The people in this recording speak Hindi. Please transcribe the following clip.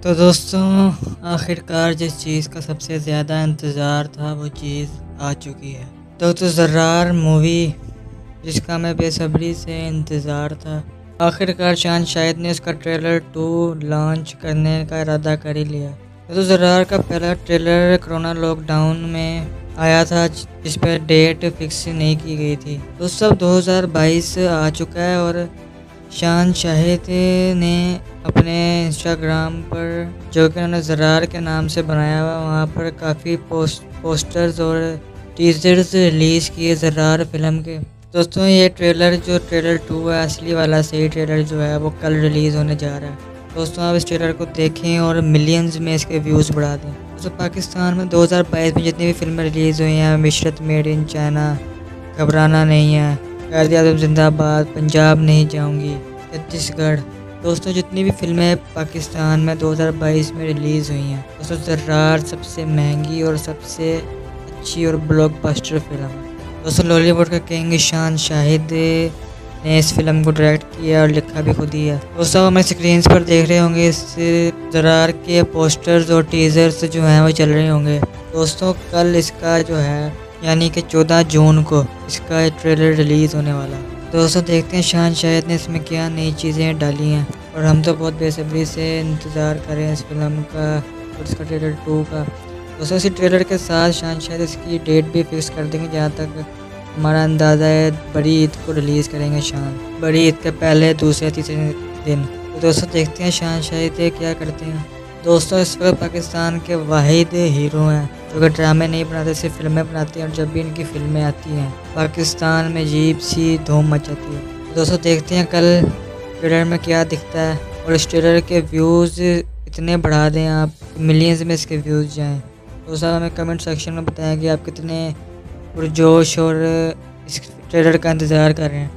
तो दोस्तों, आखिरकार जिस चीज़ का सबसे ज़्यादा इंतज़ार था वो चीज़ आ चुकी है। तो ज़र्रार मूवी जिसका मैं बेसब्री से इंतज़ार था, आखिरकार शान शाहिद ने उसका ट्रेलर 2 लॉन्च करने का इरादा कर ही लिया। तो ज़र्रार का पहला ट्रेलर कोरोना लॉकडाउन में आया था, जिस पर डेट फिक्स नहीं की गई थी। तो सब 2022 आ चुका है और शान शाहिद ने अपने इंस्टाग्राम पर, जो कि उन्होंने ज़र्रार के नाम से बनाया हुआ, वहाँ पर काफ़ी पोस्टर्स और टीजर्स रिलीज़ किए ज़र्रार फिल्म के। दोस्तों, ये ट्रेलर 2 है, असली वाला सही ट्रेलर जो है वो कल रिलीज़ होने जा रहा है। दोस्तों, आप इस ट्रेलर को देखें और मिलियंस में इसके व्यूज़ बढ़ा दें। दोस्तों, पाकिस्तान में 2022 में जितनी भी फिल्में रिलीज़ हुई हैं, मिशरत मेड इन चाइना, घबराना नहीं है, कायद-ए-आज़म जिंदाबाद, पंजाब नहीं जाऊंगी, छत्तीसगढ़, दोस्तों जितनी भी फिल्में पाकिस्तान में 2022 में रिलीज़ हुई हैं, दोस्तों ज़र्रार सबसे महंगी और सबसे अच्छी और ब्लॉकबस्टर फिल्म है। दोस्तों, बॉलीवुड का किंग शान शाहिद ने इस फिल्म को डायरेक्ट किया और लिखा भी खुद ही है। दोस्तों, आप हमारे स्क्रीन पर देख रहे होंगे इस ज़र्रार के पोस्टर्स और टीजर्स जो हैं वो चल रहे होंगे। दोस्तों, कल इसका जो है यानी कि 14 जून को इसका ट्रेलर रिलीज़ होने वाला है। दोस्तों, देखते हैं शान शाहिद ने इसमें क्या नई चीज़ें डाली हैं, और हम तो बहुत बेसब्री से इंतज़ार कर रहे हैं इस फिल्म का और इसका ट्रेलर 2 का। दोस्तों, इसी ट्रेलर के साथ शान शाहिद इसकी डेट भी फिक्स कर देंगे, जहाँ तक हमारा अंदाज़ा है बड़ी ईद को रिलीज़ करेंगे शान, बड़ी ईद के पहले दूसरे तीसरे दिन। तो दोस्तों, देखते हैं शान शाहिद क्या करते हैं। दोस्तों, इस वक्त पाकिस्तान के वाहिद हीरो हैं जो कि ड्रामे नहीं बनाते, सिर्फ फिल्में बनाते हैं, और जब भी इनकी फिल्में आती हैं पाकिस्तान में अजीब सी धूम मचाती है। तो दोस्तों, देखते हैं कल ट्रेलर में क्या दिखता है, और इस ट्रेलर के व्यूज़ इतने बढ़ा दें आप, मिलियंस में इसके व्यूज़ जाएँ। दोस्तों, हमें कमेंट सेक्शन में बताएं कि आप कितने पुरजोश और इस ट्रेलर का इंतज़ार कर रहे हैं।